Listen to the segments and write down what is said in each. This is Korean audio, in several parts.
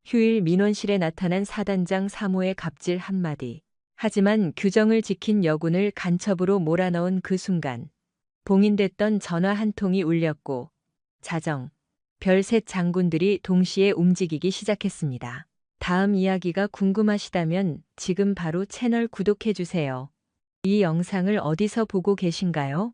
휴일 민원실에 나타난 사단장 사모의 갑질 한마디. 하지만 규정을 지킨 여군을 간첩으로 몰아넣은 그 순간 봉인됐던 전화 한 통이 울렸고 자정, 별셋 장군들이 동시에 움직이기 시작했습니다. 다음 이야기가 궁금하시다면 지금 바로 채널 구독해주세요. 이 영상을 어디서 보고 계신가요?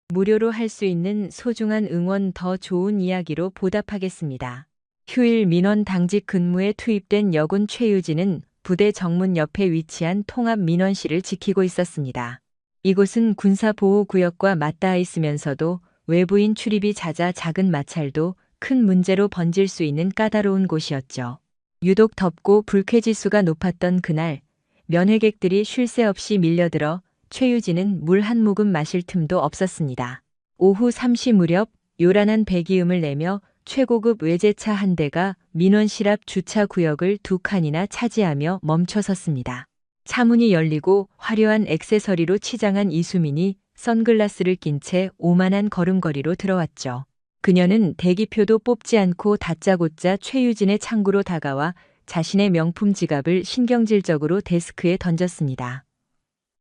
무료로 할 수 있는 소중한 응원 더 좋은 이야기로 보답하겠습니다. 휴일 민원 당직 근무에 투입된 여군 최유진은 부대 정문 옆에 위치한 통합 민원실을 지키고 있었습니다. 이곳은 군사보호구역과 맞닿아 있으면서도 외부인 출입이 잦아 작은 마찰도 큰 문제로 번질 수 있는 까다로운 곳이었죠. 유독 덥고 불쾌지수가 높았던 그날, 면회객들이 쉴 새 없이 밀려들어 최유진은 물 한 모금 마실 틈도 없었습니다. 오후 3시 무렵 요란한 배기음을 내며 최고급 외제차 한 대가 민원실 앞 주차 구역을 2칸이나 차지하며 멈춰섰습니다. 차문이 열리고 화려한 액세서리로 치장한 이수민이 선글라스를 낀 채 오만한 걸음걸이로 들어왔죠. 그녀는 대기표도 뽑지 않고 다짜고짜 최유진의 창구로 다가와 자신의 명품 지갑을 신경질적으로 데스크에 던졌습니다.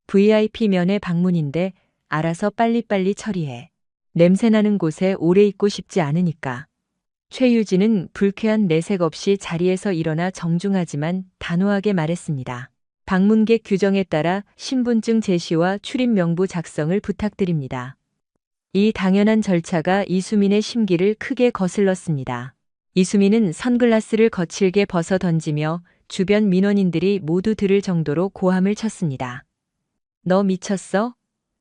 VIP 면회 방문인데 알아서 빨리빨리 처리해. 냄새나는 곳에 오래 있고 싶지 않으니까. 최유진은 불쾌한 내색 없이 자리에서 일어나 정중하지만 단호하게 말했습니다. 방문객 규정에 따라 신분증 제시와 출입 명부 작성을 부탁드립니다. 이 당연한 절차가 이수민의 심기를 크게 거슬렀습니다. 이수민은 선글라스를 거칠게 벗어 던지며 주변 민원인들이 모두 들을 정도로 고함을 쳤습니다. 너 미쳤어?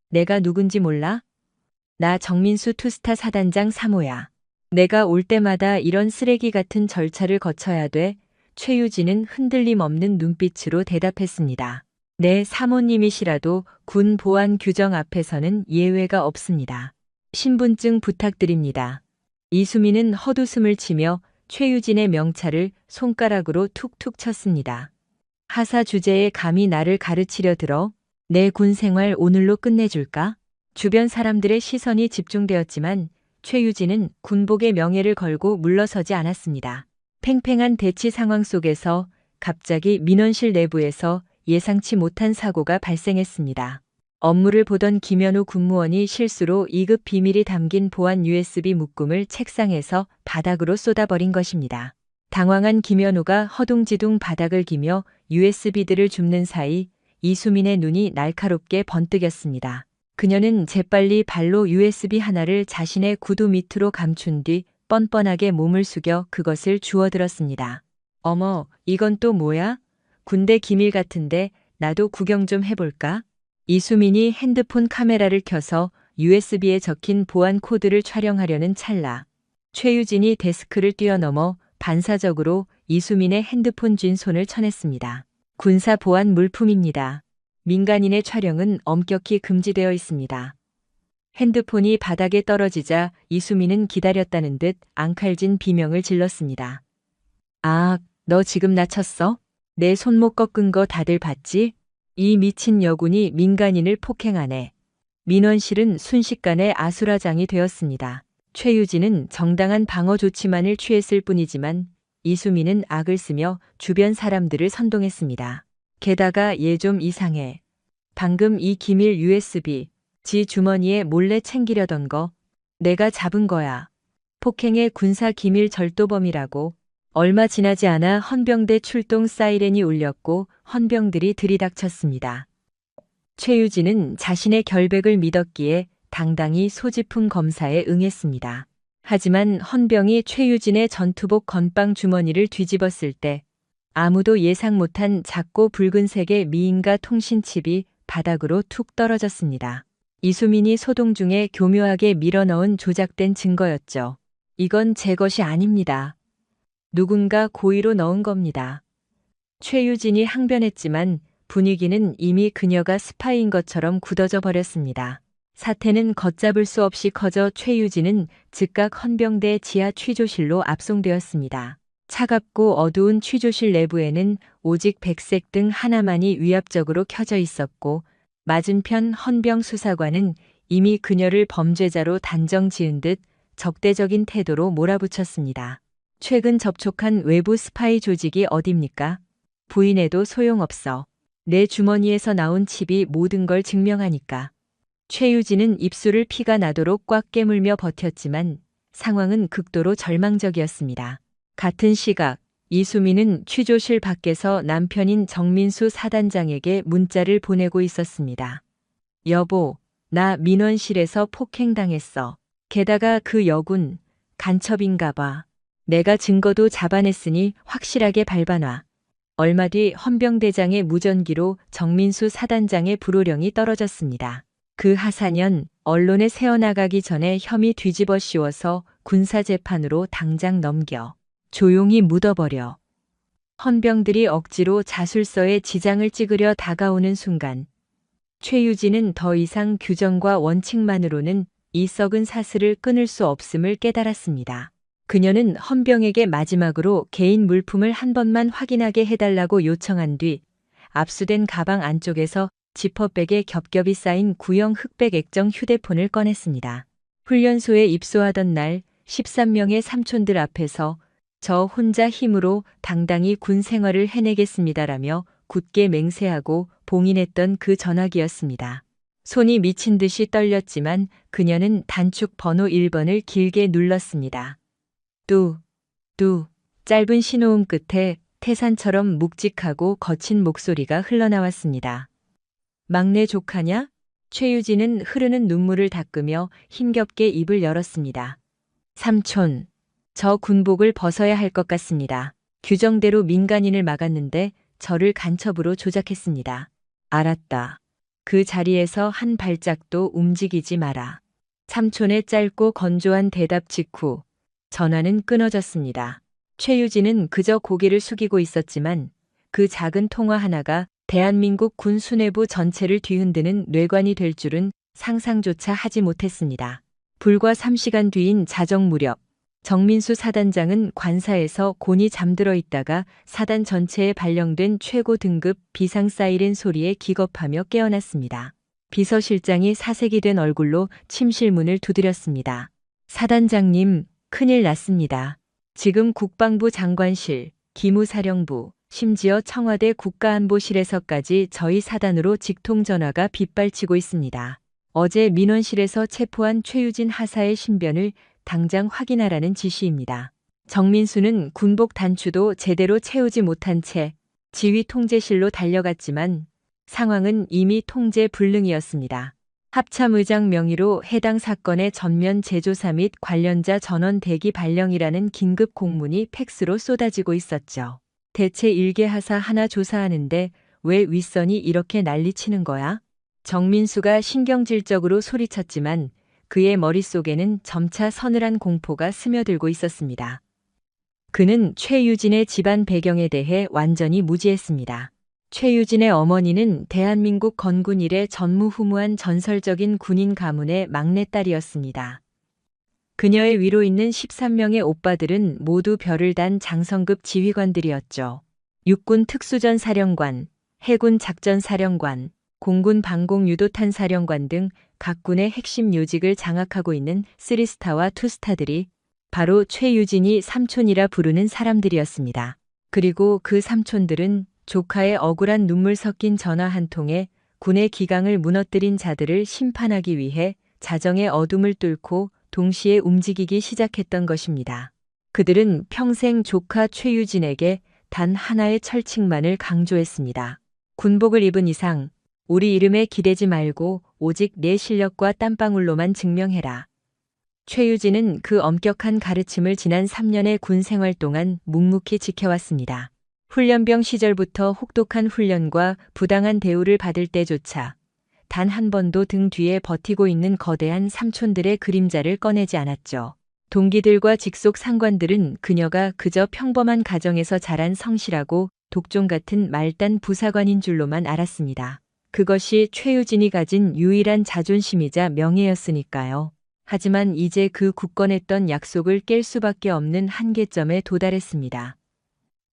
내가 누군지 몰라? 나 정민수 투스타 사단장 사모야. 내가 올 때마다 이런 쓰레기 같은 절차를 거쳐야 돼. 최유진은 흔들림 없는 눈빛으로 대답했습니다. 네, 사모님이시라도 군 보안 규정 앞에서는 예외가 없습니다. 신분증 부탁드립니다. 이수민은 헛웃음을 치며 최유진의 명찰을 손가락으로 툭툭 쳤습니다. 하사 주제에 감히 나를 가르치려 들어? 내 군 생활 오늘로 끝내줄까? 주변 사람들의 시선이 집중되었지만 최유진은 군복의 명예를 걸고 물러서지 않았습니다. 팽팽한 대치 상황 속에서 갑자기 민원실 내부에서 예상치 못한 사고가 발생했습니다. 업무를 보던 김현우 군무원이 실수로 2급 비밀이 담긴 보안 USB 묶음을 책상에서 바닥으로 쏟아버린 것입니다. 당황한 김현우가 허둥지둥 바닥을 기며 USB들을 줍는 사이 이수민의 눈이 날카롭게 번뜩였습니다. 그녀는 재빨리 발로 USB 하나를 자신의 구두 밑으로 감춘 뒤 뻔뻔하게 몸을 숙여 그것을 주워들었습니다. 어머, 이건 또 뭐야? 군대 기밀 같은데 나도 구경 좀 해볼까? 이수민이 핸드폰 카메라를 켜서 USB에 적힌 보안 코드를 촬영하려는 찰나. 최유진이 데스크를 뛰어넘어 반사적으로 이수민의 핸드폰 쥔 손을 쳐냈습니다. 군사 보안 물품입니다. 민간인의 촬영은 엄격히 금지되어 있습니다. 핸드폰이 바닥에 떨어지자 이수민은 기다렸다는 듯 앙칼진 비명을 질렀습니다. 아, 너 지금 나 쳤어? 내 손목 꺾은 거 다들 봤지? 이 미친 여군이 민간인을 폭행하네. 민원실은 순식간에 아수라장이 되었습니다. 최유진은 정당한 방어 조치만을 취했을 뿐이지만 이수민은 악을 쓰며 주변 사람들을 선동했습니다. 게다가 얘 좀 이상해. 방금 이 기밀 USB, 지 주머니에 몰래 챙기려던 거 내가 잡은 거야. 폭행의 군사 기밀 절도범이라고. 얼마 지나지 않아 헌병대 출동 사이렌이 울렸고 헌병들이 들이닥쳤습니다. 최유진은 자신의 결백을 믿었기에 당당히 소지품 검사에 응했습니다. 하지만 헌병이 최유진의 전투복 건빵 주머니를 뒤집었을 때 아무도 예상 못한 작고 붉은색의 미인가 통신칩이 바닥으로 툭 떨어졌습니다. 이수민이 소동 중에 교묘하게 밀어넣은 조작된 증거였죠. 이건 제 것이 아닙니다. 누군가 고의로 넣은 겁니다. 최유진이 항변했지만 분위기는 이미 그녀가 스파이인 것처럼 굳어져 버렸습니다. 사태는 걷잡을 수 없이 커져 최유진은 즉각 헌병대 지하 취조실로 압송되었습니다. 차갑고 어두운 취조실 내부에는 오직 백색 등 하나만이 위압적으로 켜져 있었고 맞은편 헌병 수사관은 이미 그녀를 범죄자로 단정 지은 듯 적대적인 태도로 몰아붙였습니다. 최근 접촉한 외부 스파이 조직이 어딥니까? 부인해도 소용없어. 내 주머니에서 나온 칩이 모든 걸 증명하니까. 최유진은 입술을 피가 나도록 꽉 깨물며 버텼지만 상황은 극도로 절망적이었습니다. 같은 시각, 이수민은 취조실 밖에서 남편인 정민수 사단장에게 문자를 보내고 있었습니다. 여보, 나 민원실에서 폭행당했어. 게다가 그 여군, 간첩인가 봐. 내가 증거도 잡아냈으니 확실하게 밟아놔. 얼마 뒤 헌병대장의 무전기로 정민수 사단장의 불호령이 떨어졌습니다. 그 하사년, 언론에 새어나가기 전에 혐의 뒤집어 씌워서 군사재판으로 당장 넘겨. 조용히 묻어버려. 헌병들이 억지로 자술서에 지장을 찍으려 다가오는 순간, 최유진은 더 이상 규정과 원칙만으로는 이 썩은 사슬을 끊을 수 없음을 깨달았습니다. 그녀는 헌병에게 마지막으로 개인 물품을 한 번만 확인하게 해달라고 요청한 뒤 압수된 가방 안쪽에서 지퍼백에 겹겹이 쌓인 구형 흑백 액정 휴대폰을 꺼냈습니다. 훈련소에 입소하던 날 13명의 삼촌들 앞에서 저 혼자 힘으로 당당히 군 생활을 해내겠습니다라며 굳게 맹세하고 봉인했던 그 전화기였습니다. 손이 미친 듯이 떨렸지만 그녀는 단축 번호 1번을 길게 눌렀습니다. 짧은 신호음 끝에 태산처럼 묵직하고 거친 목소리가 흘러나왔습니다. 막내 조카냐? 최유진은 흐르는 눈물을 닦으며 힘겹게 입을 열었습니다. 삼촌, 저 군복을 벗어야 할 것 같습니다. 규정대로 민간인을 막았는데 저를 간첩으로 조작했습니다. 알았다. 그 자리에서 한 발짝도 움직이지 마라. 삼촌의 짧고 건조한 대답 직후 전화는 끊어졌습니다. 최유진은 그저 고개를 숙이고 있었지만 그 작은 통화 하나가 대한민국 군 수뇌부 전체를 뒤흔드는 뇌관이 될 줄은 상상조차 하지 못했습니다. 불과 3시간 뒤인 자정 무렵, 정민수 사단장은 관사에서 곤히 잠들어 있다가 사단 전체에 발령된 최고 등급 비상 사이렌 소리에 기겁하며 깨어났습니다. 비서실장이 사색이 된 얼굴로 침실 문을 두드렸습니다. 사단장님, 큰일 났습니다. 지금 국방부 장관실, 기무사령부, 심지어 청와대 국가안보실에서까지 저희 사단으로 직통전화가 빗발치고 있습니다. 어제 민원실에서 체포한 최유진 하사의 신변을 당장 확인하라는 지시입니다. 정민수는 군복 단추도 제대로 채우지 못한 채 지휘 통제실로 달려갔지만 상황은 이미 통제 불능이었습니다. 합참의장 명의로 해당 사건의 전면 재조사 및 관련자 전원 대기 발령이라는 긴급 공문이 팩스로 쏟아지고 있었죠. 대체 일개 하사 하나 조사하는데 왜 윗선이 이렇게 난리치는 거야? 정민수가 신경질적으로 소리쳤지만 그의 머릿속에는 점차 서늘한 공포가 스며들고 있었습니다. 그는 최유진의 집안 배경에 대해 완전히 무지했습니다. 최유진의 어머니는 대한민국 건군 이래 전무후무한 전설적인 군인 가문의 막내딸이었습니다. 그녀의 위로 있는 13명의 오빠들은 모두 별을 단 장성급 지휘관들이었죠. 육군 특수전 사령관, 해군 작전 사령관, 공군 방공 유도탄 사령관 등 각 군의 핵심 요직을 장악하고 있는 3스타와 2스타들이 바로 최유진이 삼촌이라 부르는 사람들이었습니다. 그리고 그 삼촌들은 조카의 억울한 눈물 섞인 전화 한 통에 군의 기강을 무너뜨린 자들을 심판하기 위해 자정의 어둠을 뚫고 동시에 움직이기 시작했던 것입니다. 그들은 평생 조카 최유진에게 단 하나의 철칙만을 강조했습니다. 군복을 입은 이상 우리 이름에 기대지 말고 오직 내 실력과 땀방울로만 증명해라. 최유진은 그 엄격한 가르침을 지난 3년의 군 생활 동안 묵묵히 지켜왔습니다. 훈련병 시절부터 혹독한 훈련과 부당한 대우를 받을 때조차 단 한 번도 등 뒤에 버티고 있는 거대한 삼촌들의 그림자를 꺼내지 않았죠. 동기들과 직속 상관들은 그녀가 그저 평범한 가정에서 자란 성실하고 독종 같은 말단 부사관인 줄로만 알았습니다. 그것이 최유진이 가진 유일한 자존심이자 명예였으니까요. 하지만 이제 그 굳건했던 약속을 깰 수밖에 없는 한계점에 도달했습니다.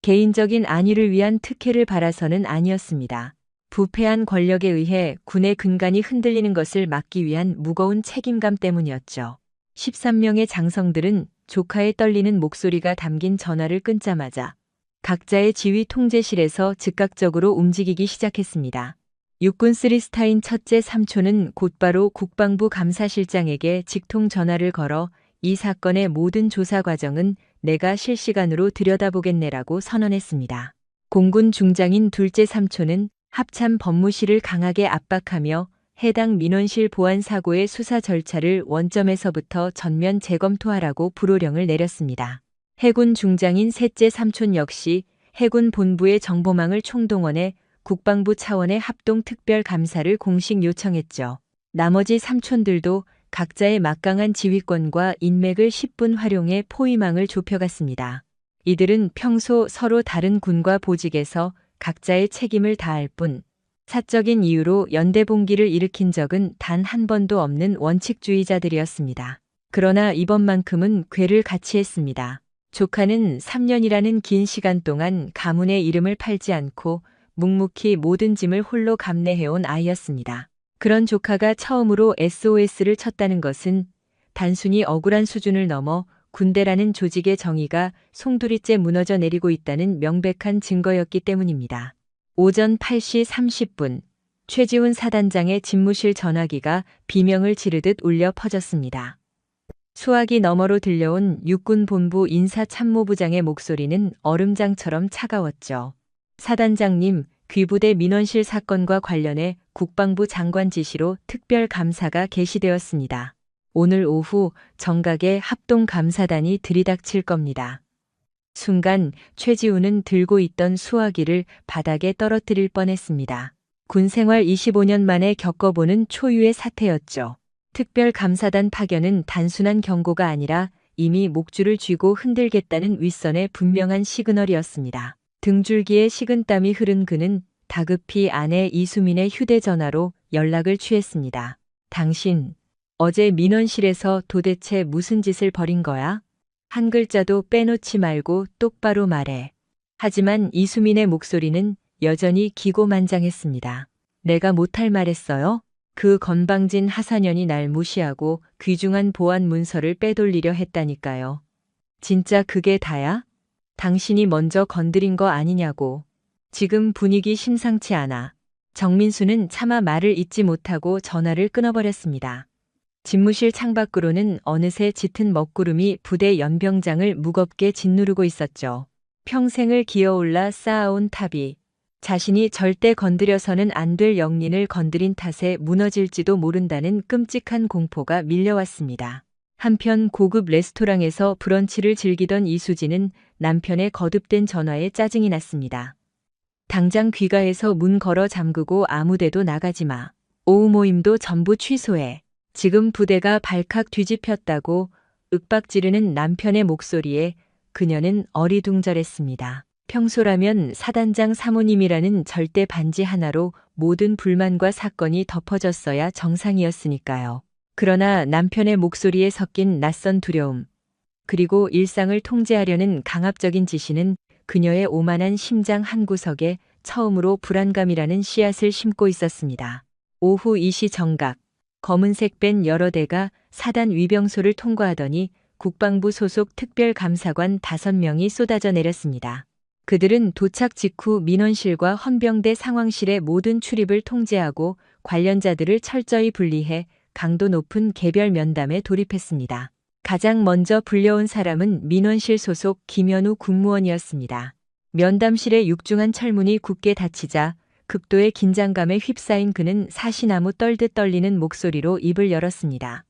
개인적인 안위를 위한 특혜를 바라서는 아니었습니다. 부패한 권력에 의해 군의 근간이 흔들리는 것을 막기 위한 무거운 책임감 때문이었죠. 13명의 장성들은 조카의 떨리는 목소리가 담긴 전화를 끊자마자 각자의 지휘 통제실에서 즉각적으로 움직이기 시작했습니다. 육군 3스타인 첫째 삼촌은 곧바로 국방부 감사실장에게 직통 전화를 걸어 이 사건의 모든 조사 과정은 내가 실시간으로 들여다보겠네라고 선언했습니다. 공군 중장인 둘째 삼촌은 합참 법무실을 강하게 압박하며 해당 민원실 보안 사고의 수사 절차를 원점에서부터 전면 재검토하라고 불호령을 내렸습니다. 해군 중장인 셋째 삼촌 역시 해군 본부의 정보망을 총동원해 국방부 차원의 합동 특별 감사를 공식 요청했죠. 나머지 삼촌들도 각자의 막강한 지휘권과 인맥을 10분 활용해 포위망을 좁혀갔습니다. 이들은 평소 서로 다른 군과 보직에서 각자의 책임을 다할 뿐 사적인 이유로 연대봉기를 일으킨 적은 단 한 번도 없는 원칙주의자들이었습니다. 그러나 이번만큼은 궤를 같이 했습니다. 조카는 3년이라는 긴 시간 동안 가문의 이름을 팔지 않고 묵묵히 모든 짐을 홀로 감내해온 아이였습니다. 그런 조카가 처음으로 SOS를 쳤다는 것은 단순히 억울한 수준을 넘어 군대라는 조직의 정의가 송두리째 무너져 내리고 있다는 명백한 증거였기 때문입니다. 오전 8시 30분 최지훈 사단장의 집무실 전화기가 비명을 지르듯 울려 퍼졌습니다. 수화기 너머로 들려온 육군본부 인사참모부장의 목소리는 얼음장처럼 차가웠죠. 사단장님, 귀부대 민원실 사건과 관련해 국방부 장관 지시로 특별감사가 개시되었습니다. 오늘 오후 정각에 합동감사단이 들이닥칠 겁니다. 순간 최지훈은 들고 있던 수화기를 바닥에 떨어뜨릴 뻔했습니다. 군생활 25년 만에 겪어보는 초유의 사태였죠. 특별감사단 파견은 단순한 경고가 아니라 이미 목줄을 쥐고 흔들겠다는 윗선의 분명한 시그널이었습니다. 등줄기에 식은땀이 흐른 그는 다급히 아내 이수민의 휴대전화로 연락을 취했습니다. 당신, 어제 민원실에서 도대체 무슨 짓을 벌인 거야? 한 글자도 빼놓지 말고 똑바로 말해. 하지만 이수민의 목소리는 여전히 기고만장했습니다. 내가 못할 말했어요? 그 건방진 하사년이 날 무시하고 귀중한 보안 문서를 빼돌리려 했다니까요. 진짜 그게 다야? 당신이 먼저 건드린 거 아니냐고. 지금 분위기 심상치 않아. 정민수는 차마 말을 잇지 못하고 전화를 끊어버렸습니다. 집무실 창밖으로는 어느새 짙은 먹구름이 부대 연병장을 무겁게 짓누르고 있었죠. 평생을 기어올라 쌓아온 탑이 자신이 절대 건드려서는 안 될 영린을 건드린 탓에 무너질지도 모른다는 끔찍한 공포가 밀려왔습니다. 한편 고급 레스토랑에서 브런치를 즐기던 이수진은 남편의 거듭된 전화에 짜증이 났습니다. 당장 귀가해서 문 걸어 잠그고 아무데도 나가지 마. 오후 모임도 전부 취소해. 지금 부대가 발칵 뒤집혔다고 윽박 지르는 남편의 목소리에 그녀는 어리둥절했습니다. 평소라면 사단장 사모님이라는 절대 반지 하나로 모든 불만과 사건이 덮어졌어야 정상이었으니까요. 그러나 남편의 목소리에 섞인 낯선 두려움, 그리고 일상을 통제하려는 강압적인 지시는 그녀의 오만한 심장 한구석에 처음으로 불안감이라는 씨앗을 심고 있었습니다. 오후 2시 정각, 검은색 밴 여러 대가 사단 위병소를 통과하더니 국방부 소속 특별감사관 5명이 쏟아져 내렸습니다. 그들은 도착 직후 민원실과 헌병대 상황실의 모든 출입을 통제하고 관련자들을 철저히 분리해 강도 높은 개별 면담에 돌입했습니다. 가장 먼저 불려온 사람은 민원실 소속 김현우 군무원이었습니다. 면담실의 육중한 철문이 굳게 닫히자 극도의 긴장감에 휩싸인 그는 사시나무 떨듯 떨리는 목소리로 입을 열었습니다.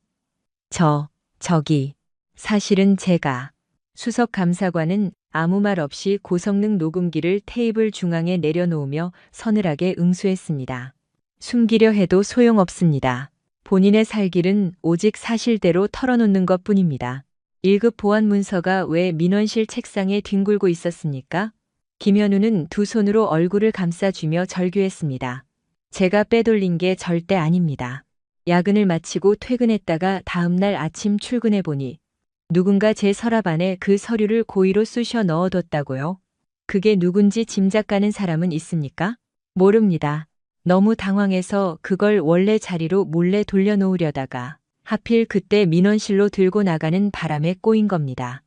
저기, 사실은 제가. 수석 감사관은 아무 말 없이 고성능 녹음기를 테이블 중앙에 내려놓으며 서늘하게 응수했습니다. 숨기려 해도 소용없습니다. 본인의 살 길은 오직 사실대로 털어놓는 것뿐입니다. 1급 보안 문서가 왜 민원실 책상에 뒹굴고 있었습니까? 김현우는 두 손으로 얼굴을 감싸쥐며 절규했습니다. 제가 빼돌린 게 절대 아닙니다. 야근을 마치고 퇴근했다가 다음날 아침 출근해보니 누군가 제 서랍 안에 그 서류를 고의로 쑤셔 넣어뒀다고요? 그게 누군지 짐작가는 사람은 있습니까? 모릅니다. 너무 당황해서 그걸 원래 자리로 몰래 돌려놓으려다가 하필 그때 민원실로 들고 나가는 바람에 꼬인 겁니다.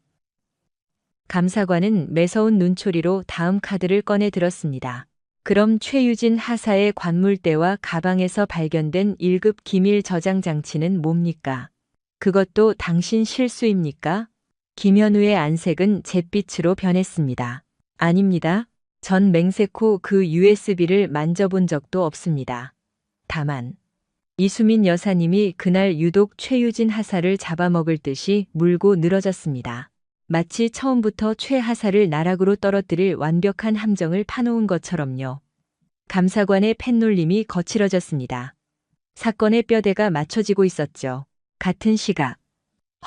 감사관은 매서운 눈초리로 다음 카드를 꺼내 들었습니다. 그럼 최유진 하사의 관물대와 가방에서 발견된 1급 기밀 저장 장치는 뭡니까? 그것도 당신 실수입니까? 김현우의 안색은 잿빛으로 변했습니다. 아닙니다. 전 맹세코 그 USB를 만져본 적도 없습니다. 다만 이수민 여사님이 그날 유독 최유진 하사를 잡아먹을 듯이 물고 늘어졌습니다. 마치 처음부터 최 하사를 나락으로 떨어뜨릴 완벽한 함정을 파놓은 것처럼요. 감사관의 펜놀림이 거칠어졌습니다. 사건의 뼈대가 맞춰지고 있었죠. 같은 시각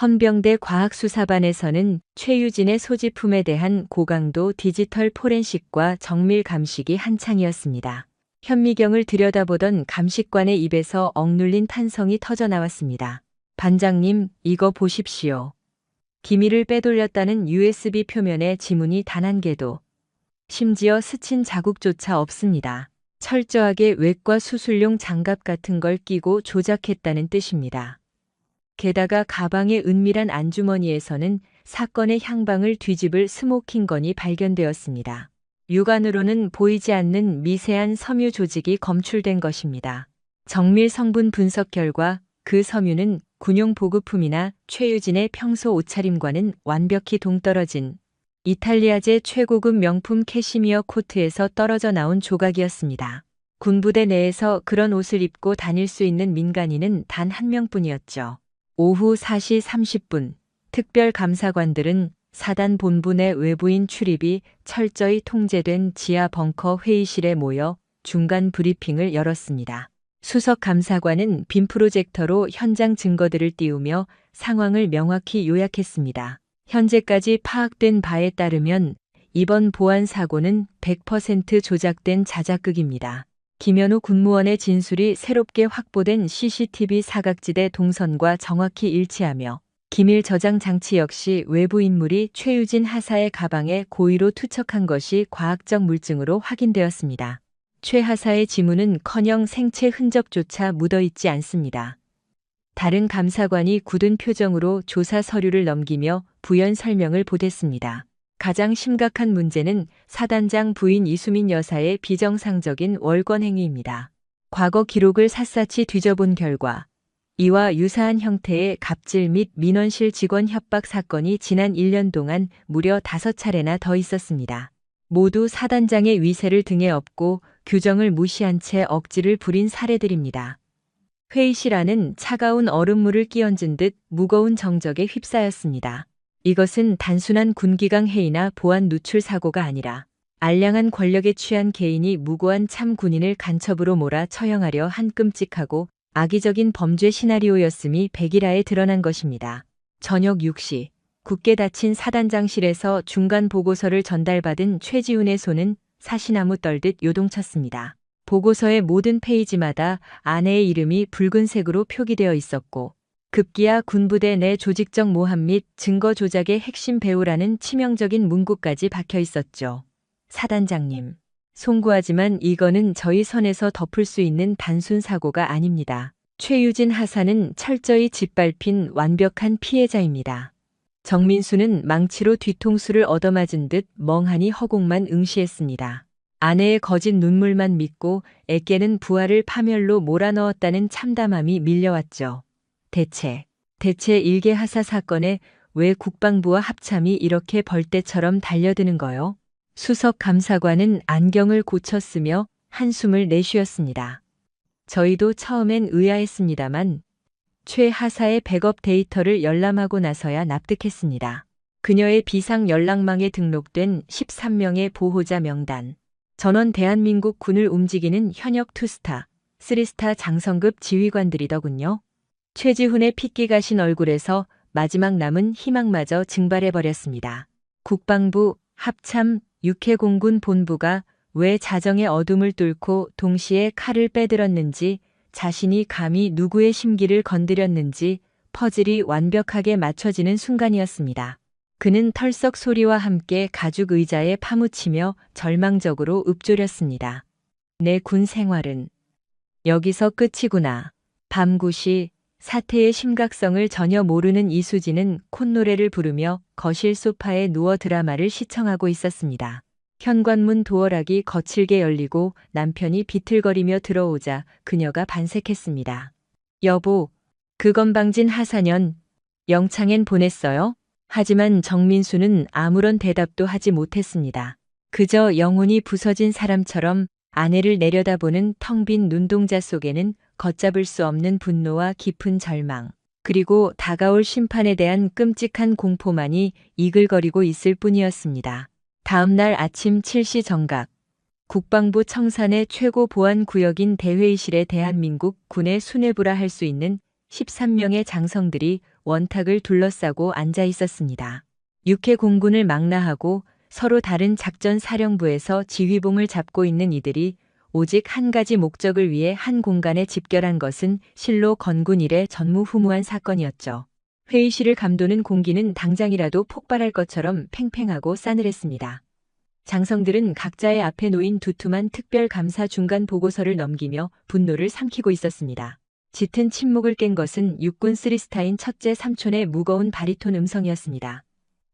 헌병대 과학수사반에서는 최유진의 소지품에 대한 고강도 디지털 포렌식과 정밀 감식이 한창이었습니다. 현미경을 들여다보던 감식관의 입에서 억눌린 탄성이 터져나왔습니다. 반장님, 이거 보십시오. 기밀을 빼돌렸다는 USB 표면에 지문이 단 한 개도, 심지어 스친 자국조차 없습니다. 철저하게 외과 수술용 장갑 같은 걸 끼고 조작했다는 뜻입니다. 게다가 가방의 은밀한 안주머니에서는 사건의 향방을 뒤집을 스모킹건이 발견되었습니다. 육안으로는 보이지 않는 미세한 섬유 조직이 검출된 것입니다. 정밀 성분 분석 결과 그 섬유는 군용 보급품이나 최유진의 평소 옷차림과는 완벽히 동떨어진 이탈리아제 최고급 명품 캐시미어 코트에서 떨어져 나온 조각이었습니다. 군부대 내에서 그런 옷을 입고 다닐 수 있는 민간인은 단 한 명뿐이었죠. 오후 4시 30분, 특별감사관들은 사단 본부 내 외부인 출입이 철저히 통제된 지하 벙커 회의실에 모여 중간 브리핑을 열었습니다. 수석 감사관은 빔 프로젝터로 현장 증거들을 띄우며 상황을 명확히 요약했습니다. 현재까지 파악된 바에 따르면 이번 보안 사고는 100% 조작된 자작극입니다. 김현우 군무원의 진술이 새롭게 확보된 CCTV 사각지대 동선과 정확히 일치하며 기밀 저장 장치 역시 외부 인물이 최유진 하사의 가방에 고의로 투척한 것이 과학적 물증으로 확인되었습니다. 최 하사의 지문은커녕 생체 흔적조차 묻어있지 않습니다. 다른 감사관이 굳은 표정으로 조사 서류를 넘기며 부연 설명을 보탰습니다. 가장 심각한 문제는 사단장 부인 이수민 여사의 비정상적인 월권 행위입니다. 과거 기록을 샅샅이 뒤져본 결과 이와 유사한 형태의 갑질 및 민원실 직원 협박 사건이 지난 1년 동안 무려 5차례나 더 있었습니다. 모두 사단장의 위세를 등에 업고 규정을 무시한 채 억지를 부린 사례들입니다. 회의실 안은 차가운 얼음물을 끼얹은 듯 무거운 정적에 휩싸였습니다. 이것은 단순한 군기강 해이나 보안 누출 사고가 아니라 알량한 권력에 취한 개인이 무고한 참 군인을 간첩으로 몰아 처형하려 한 끔찍하고 악의적인 범죄 시나리오였음이 백일하에 드러난 것입니다. 저녁 6시 굳게 닫힌 사단장실에서 중간 보고서를 전달받은 최지훈의 손은 사시나무 떨듯 요동쳤습니다. 보고서의 모든 페이지마다 아내의 이름이 붉은색으로 표기되어 있었고 급기야 군부대 내 조직적 모함 및 증거 조작의 핵심 배우라는 치명적인 문구까지 박혀 있었죠. 사단장님, 송구하지만 이거는 저희 선에서 덮을 수 있는 단순 사고가 아닙니다. 최유진 하사는 철저히 짓밟힌 완벽한 피해자입니다. 정민수는 망치로 뒤통수를 얻어맞은 듯 멍하니 허공만 응시했습니다. 아내의 거짓 눈물만 믿고 애깨는 부하를 파멸로 몰아넣었다는 참담함이 밀려왔죠. 대체 일개 하사 사건에 왜 국방부와 합참이 이렇게 벌떼처럼 달려드는 거요? 수석 감사관은 안경을 고쳤으며 한숨을 내쉬었습니다. 저희도 처음엔 의아했습니다만 최 하사의 백업 데이터를 열람하고 나서야 납득했습니다. 그녀의 비상 연락망에 등록된 13명의 보호자 명단. 전원 대한민국 군을 움직이는 현역 2스타, 3스타 장성급 지휘관들이더군요. 최지훈의 핏기 가신 얼굴에서 마지막 남은 희망마저 증발해버렸습니다. 국방부, 합참, 육해공군 본부가 왜 자정의 어둠을 뚫고 동시에 칼을 빼들었는지, 자신이 감히 누구의 심기를 건드렸는지 퍼즐이 완벽하게 맞춰지는 순간이었습니다. 그는 털썩 소리와 함께 가죽 의자에 파묻히며 절망적으로 읊조렸습니다. 내 군 생활은 여기서 끝이구나. 밤 9시 사태의 심각성을 전혀 모르는 이수진은 콧노래를 부르며 거실 소파에 누워 드라마를 시청하고 있었습니다. 현관문 도어락이 거칠게 열리고 남편이 비틀거리며 들어오자 그녀가 반색했습니다. 여보, 그 건방진 하사년, 영창엔 보냈어요? 하지만 정민수는 아무런 대답도 하지 못했습니다. 그저 영혼이 부서진 사람처럼 아내를 내려다보는 텅 빈 눈동자 속에는 걷잡을 수 없는 분노와 깊은 절망, 그리고 다가올 심판에 대한 끔찍한 공포만이 이글거리고 있을 뿐이었습니다. 다음 날 아침 7시 정각, 국방부 청산의 최고 보안 구역인 대회의실에 대한민국 군의 수뇌부라 할 수 있는 13명의 장성들이 원탁을 둘러싸고 앉아 있었습니다. 육해 공군을 망라하고 서로 다른 작전 사령부에서 지휘봉을 잡고 있는 이들이 오직 한 가지 목적을 위해 한 공간에 집결한 것은 실로 건군 이래 전무후무한 사건이었죠. 회의실을 감도는 공기는 당장이라도 폭발할 것처럼 팽팽하고 싸늘했습니다. 장성들은 각자의 앞에 놓인 두툼한 특별감사 중간 보고서를 넘기며 분노를 삼키고 있었습니다. 짙은 침묵을 깬 것은 육군 쓰리스타인 첫째 삼촌의 무거운 바리톤 음성이었습니다.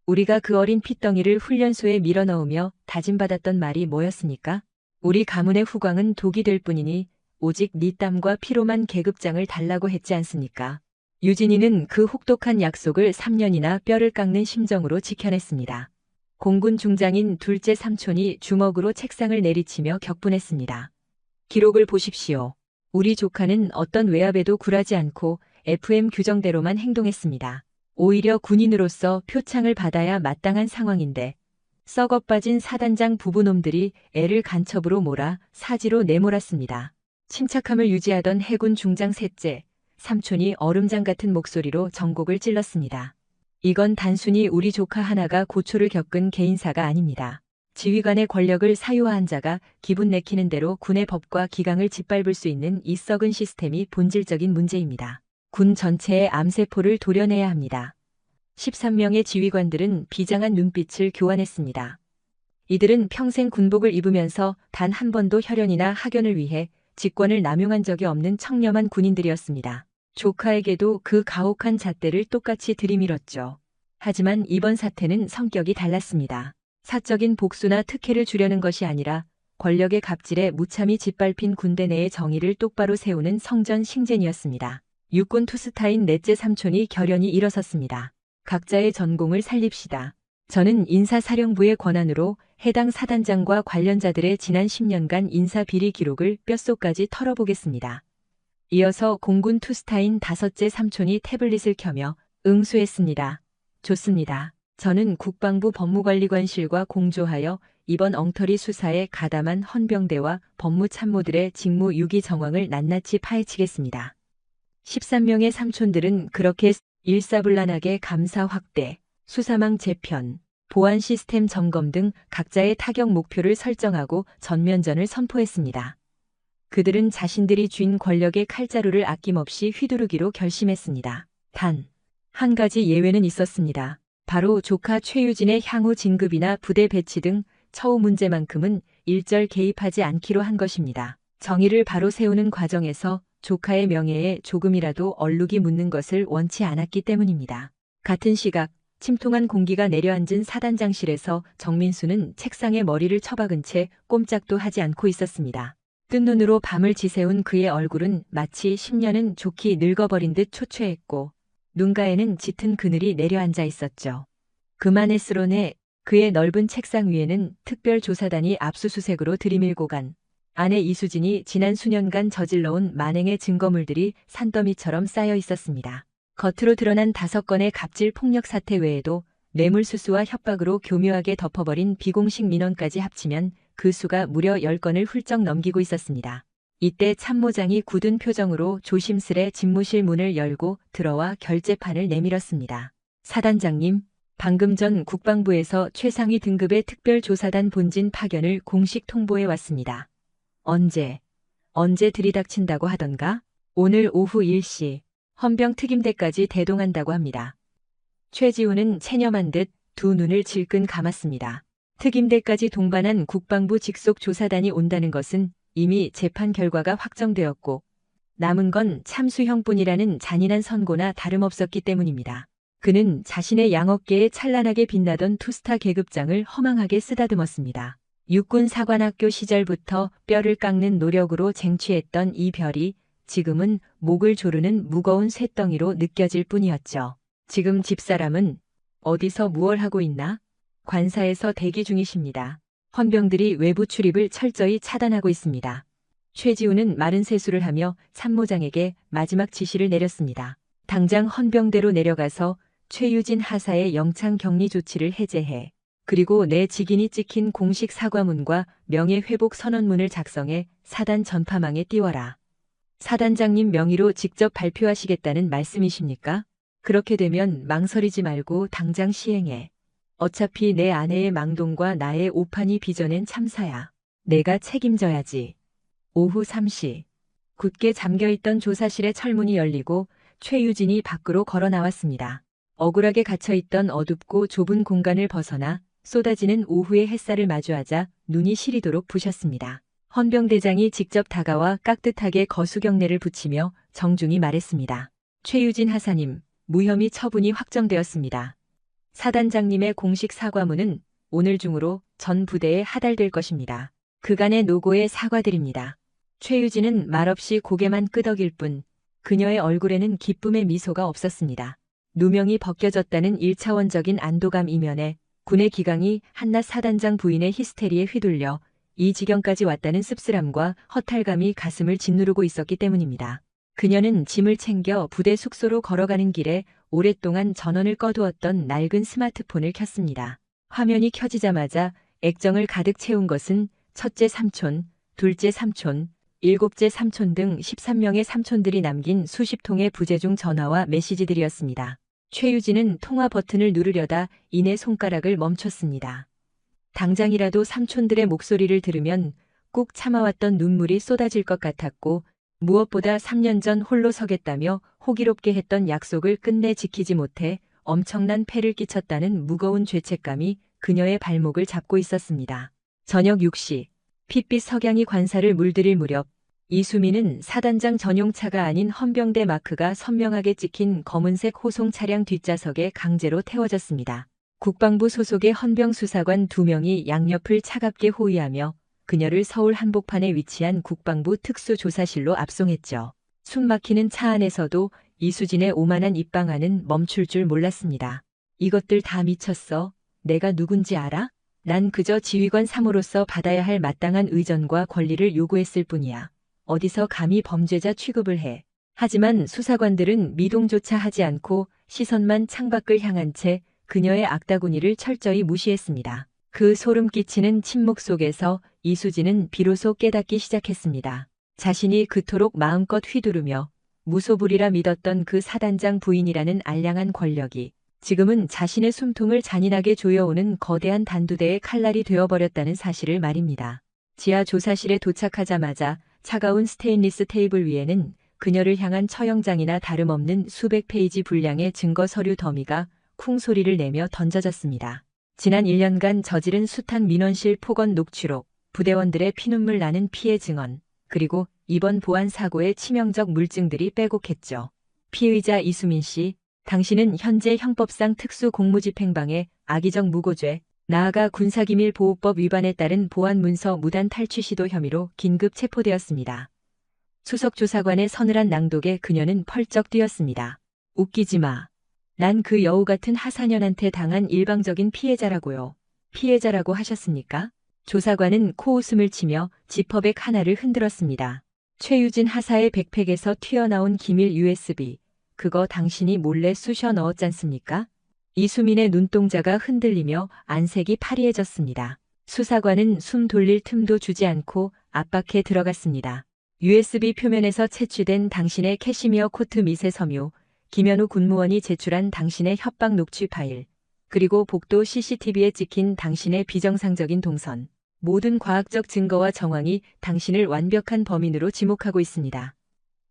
우리가 그 어린 핏덩이를 훈련소에 밀어넣으며 다짐받았던 말이 뭐였습니까? 우리 가문의 후광은 독이 될 뿐이니 오직 네 땀과 피로만 계급장을 달라고 했지 않습니까? 유진이는 그 혹독한 약속을 3년이나 뼈를 깎는 심정으로 지켜냈습니다. 공군 중장인 둘째 삼촌이 주먹으로 책상을 내리치며 격분했습니다. 기록을 보십시오. 우리 조카는 어떤 외압에도 굴하지 않고 FM 규정대로만 행동했습니다. 오히려 군인으로서 표창을 받아야 마땅한 상황인데 썩어 빠진 사단장 부부놈들이 애를 간첩으로 몰아 사지로 내몰았습니다. 침착함을 유지하던 해군 중장 셋째, 삼촌이 얼음장 같은 목소리로 전곡을 찔렀습니다. 이건 단순히 우리 조카 하나가 고초를 겪은 개인사가 아닙니다. 지휘관의 권력을 사유화한 자가 기분 내키는 대로 군의 법과 기강을 짓밟을 수 있는 이 썩은 시스템이 본질적인 문제입니다. 군 전체의 암세포를 도려내야 합니다. 13명의 지휘관들은 비장한 눈빛을 교환했습니다. 이들은 평생 군복을 입으면서 단 한 번도 혈연이나 학연을 위해 직권을 남용한 적이 없는 청렴한 군인들이었습니다. 조카에게도 그 가혹한 잣대를 똑같이 들이밀었죠. 하지만 이번 사태는 성격이 달랐습니다. 사적인 복수나 특혜를 주려는 것이 아니라 권력의 갑질에 무참히 짓밟힌 군대 내의 정의를 똑바로 세우는 성전싱전이었습니다. 육군 투스타인 넷째 삼촌이 결연히 일어섰습니다. 각자의 전공을 살립시다. 저는 인사사령부의 권한으로 해당 사단장과 관련자들의 지난 10년간 인사비리 기록을 뼛속까지 털어보겠습니다. 이어서 공군 투스타인 다섯째 삼촌이 태블릿을 켜며 응수했습니다. 좋습니다. 저는 국방부 법무관리관실과 공조하여 이번 엉터리 수사에 가담한 헌병대와 법무참모들의 직무 유기 정황을 낱낱이 파헤치겠습니다. 13명의 삼촌들은 그렇게 일사불란하게 감사 확대, 수사망 재편, 보안 시스템 점검 등 각자의 타격 목표를 설정하고 전면전을 선포했습니다. 그들은 자신들이 쥔 권력의 칼자루를 아낌없이 휘두르기로 결심했습니다. 단, 한 가지 예외는 있었습니다. 바로 조카 최유진의 향후 진급이나 부대 배치 등 처우 문제만큼은 일절 개입하지 않기로 한 것입니다. 정의를 바로 세우는 과정에서 조카의 명예에 조금이라도 얼룩이 묻는 것을 원치 않았기 때문입니다. 같은 시각 침통한 공기가 내려앉은 사단장실에서 정민수는 책상에 머리를 처박은 채 꼼짝도 하지 않고 있었습니다. 뜬 눈으로 밤을 지새운 그의 얼굴은 마치 10년은 좋게 늙어버린 듯 초췌했고 눈가에는 짙은 그늘이 내려앉아 있었죠. 그만의 스론에 그의 넓은 책상 위에는 특별조사단이 압수수색으로 들이밀고 간 아내 이수진이 지난 수년간 저질러온 만행의 증거물들이 산더미처럼 쌓여 있었습니다. 겉으로 드러난 5건의 갑질 폭력 사태 외에도 뇌물수수와 협박으로 교묘하게 덮어버린 비공식 민원까지 합치면 그 수가 무려 10건을 훌쩍 넘기고 있었습니다. 이때 참모장이 굳은 표정으로 조심스레 집무실 문을 열고 들어와 결재판을 내밀었습니다. 사단장님, 방금 전 국방부에서 최상위 등급의 특별조사단 본진 파견을 공식 통보해 왔습니다. 언제 들이닥친다고 하던가? 오늘 오후 1시 헌병 특임대까지 대동한다고 합니다. 최지우는 체념한 듯 두 눈을 질끈 감았습니다. 특임대까지 동반한 국방부 직속 조사단이 온다는 것은 이미 재판 결과가 확정되었고 남은 건 참수형뿐이라는 잔인한 선고나 다름없었기 때문입니다. 그는 자신의 양어깨에 찬란하게 빛나던 투스타 계급장을 허망하게 쓰다듬었습니다. 육군 사관학교 시절부터 뼈를 깎는 노력으로 쟁취했던 이 별이 지금은 목을 조르는 무거운 쇳덩이로 느껴질 뿐이었죠. 지금 집사람은 어디서 무얼 하고 있나? 관사에서 대기 중이십니다. 헌병들이 외부 출입을 철저히 차단하고 있습니다. 최지우는 마른 세수를 하며参모장에게 마지막 지시를 내렸습니다. 당장 헌병대로 내려가서 최유진 하사의 영창 격리 조치를 해제해. 그리고 내 직인이 찍힌 공식 사과문과 명예회복 선언문을 작성해 사단 전파망에 띄워라. 사단장님 명의로 직접 발표하시겠다는 말씀이십니까? 그렇게 되면 망설이지 말고 당장 시행해. 어차피 내 아내의 망동과 나의 오판이 빚어낸 참사야. 내가 책임져야지. 오후 3시. 굳게 잠겨있던 조사실의 철문이 열리고 최유진이 밖으로 걸어 나왔습니다. 억울하게 갇혀있던 어둡고 좁은 공간을 벗어나 쏟아지는 오후의 햇살을 마주하자 눈이 시리도록 부셨습니다. 헌병대장이 직접 다가와 깍듯하게 거수경례를 붙이며 정중히 말했습니다. 최유진 하사님, 무혐의 처분이 확정되었습니다. 사단장님의 공식 사과문은 오늘 중으로 전 부대에 하달될 것입니다. 그간의 노고에 사과드립니다. 최유진은 말없이 고개만 끄덕일 뿐 그녀의 얼굴에는 기쁨의 미소가 없었습니다. 누명이 벗겨졌다는 1차원적인 안도감 이면에 군의 기강이 한낱 사단장 부인의 히스테리에 휘둘려 이 지경까지 왔다는 씁쓸함과 허탈감이 가슴을 짓누르고 있었기 때문입니다. 그녀는 짐을 챙겨 부대 숙소로 걸어가는 길에 오랫동안 전원을 꺼두었던 낡은 스마트폰을 켰습니다. 화면이 켜지자마자 액정을 가득 채운 것은 첫째 삼촌, 둘째 삼촌, 일곱째 삼촌 등 13명의 삼촌들이 남긴 수십 통의 부재중 전화와 메시지들이었습니다. 최유진은 통화 버튼을 누르려다 이내 손가락을 멈췄습니다. 당장이라도 삼촌들의 목소리를 들으면 꾹 참아왔던 눈물이 쏟아질 것 같았고 무엇보다 3년 전 홀로 서겠다며 호기롭게 했던 약속을 끝내 지키지 못해 엄청난 폐를 끼쳤다는 무거운 죄책감이 그녀의 발목을 잡고 있었습니다. 저녁 6시, 핏빛 석양이 관사를 물들일 무렵 이수민은 사단장 전용차가 아닌 헌병대 마크가 선명하게 찍힌 검은색 호송 차량 뒷좌석에 강제로 태워졌습니다. 국방부 소속의 헌병수사관 2명이 양옆을 차갑게 호위하며 그녀를 서울 한복판에 위치한 국방부 특수조사실로 압송했죠. 숨막히는 차 안에서도 이수진의 오만한 입방아는 멈출 줄 몰랐습니다. 이것들 다 미쳤어? 내가 누군지 알아? 난 그저 지휘관 3호로서 받아야 할 마땅한 의전과 권리를 요구했을 뿐이야. 어디서 감히 범죄자 취급을 해. 하지만 수사관들은 미동조차 하지 않고 시선만 창밖을 향한 채 그녀의 악다구니를 철저히 무시했습니다. 그 소름 끼치는 침묵 속에서 이수진은 비로소 깨닫기 시작했습니다. 자신이 그토록 마음껏 휘두르며 무소불위라 믿었던 그 사단장 부인이라는 알량한 권력이 지금은 자신의 숨통을 잔인하게 조여오는 거대한 단두대의 칼날이 되어버렸다는 사실을 말입니다. 지하 조사실에 도착하자마자 차가운 스테인리스 테이블 위에는 그녀를 향한 처형장이나 다름없는 수백 페이지 분량의 증거 서류 더미가 쿵 소리를 내며 던져졌습니다. 지난 1년간 저지른 숱한 민원실 폭언 녹취록, 부대원들의 피눈물 나는 피해 증언, 그리고 이번 보안 사고의 치명적 물증들이 빼곡했죠. 피의자 이수민 씨, 당신은 현재 형법상 특수공무집행방해 악의적 무고죄, 나아가 군사기밀보호법 위반에 따른 보안문서 무단 탈취 시도 혐의로 긴급 체포되었습니다. 수석조사관의 서늘한 낭독에 그녀는 펄쩍 뛰었습니다. 웃기지 마. 난 그 여우 같은 하사년한테 당한 일방적인 피해자라고요. 피해자라고 하셨습니까? 조사관은 코웃음을 치며 지퍼백 하나를 흔들었습니다. 최유진 하사의 백팩에서 튀어나온 기밀 USB. 그거 당신이 몰래 쑤셔 넣었잖습니까? 이수민의 눈동자가 흔들리며 안색이 파리해졌습니다. 수사관은 숨 돌릴 틈도 주지 않고 압박해 들어갔습니다. USB 표면에서 채취된 당신의 캐시미어 코트 미세 섬유, 김현우 군무원이 제출한 당신의 협박 녹취 파일, 그리고 복도 CCTV에 찍힌 당신의 비정상적인 동선. 모든 과학적 증거와 정황이 당신을 완벽한 범인으로 지목하고 있습니다.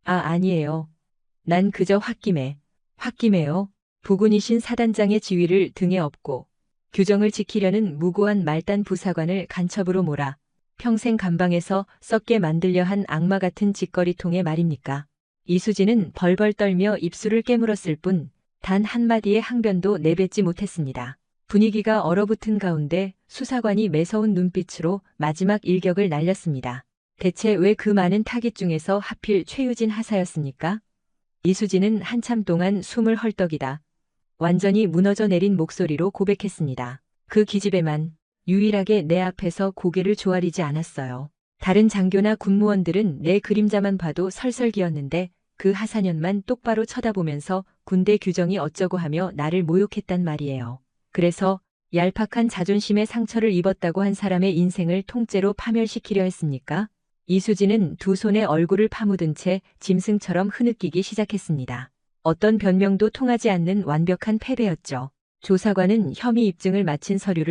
아니에요. 난 그저 홧김에요. 부군이신 사단장의 지위를 등에 업고 규정을 지키려는 무고한 말단 부사관을 간첩으로 몰아 평생 감방에서 썩게 만들려 한 악마 같은 짓거리통에 말입니까? 이수진은 벌벌 떨며 입술을 깨물었을 뿐 단 한마디의 항변도 내뱉지 못했습니다. 분위기가 얼어붙은 가운데 수사관이 매서운 눈빛으로 마지막 일격을 날렸습니다. 대체 왜 그 많은 타깃 중에서 하필 최유진 하사였습니까? 이수진은 한참 동안 숨을 헐떡이다 완전히 무너져 내린 목소리로 고백했습니다. 그 기집애만 유일하게 내 앞에서 고개를 조아리지 않았어요. 다른 장교나 군무원들은 내 그림자만 봐도 설설기었는데 그 하사년만 똑바로 쳐다보면서 군대 규정이 어쩌고 하며 나를 모욕했단 말이에요. 그래서 얄팍한 자존심에 상처를 입었다고 한 사람의 인생을 통째로 파멸시키려 했습니까? 이수진은 두 손에 얼굴을 파묻은 채 짐승처럼 흐느끼기 시작했습니다. 어떤 변명도 통하지 않는 완벽한 패배였죠. 조사관은 혐의 입증을 마친 서류를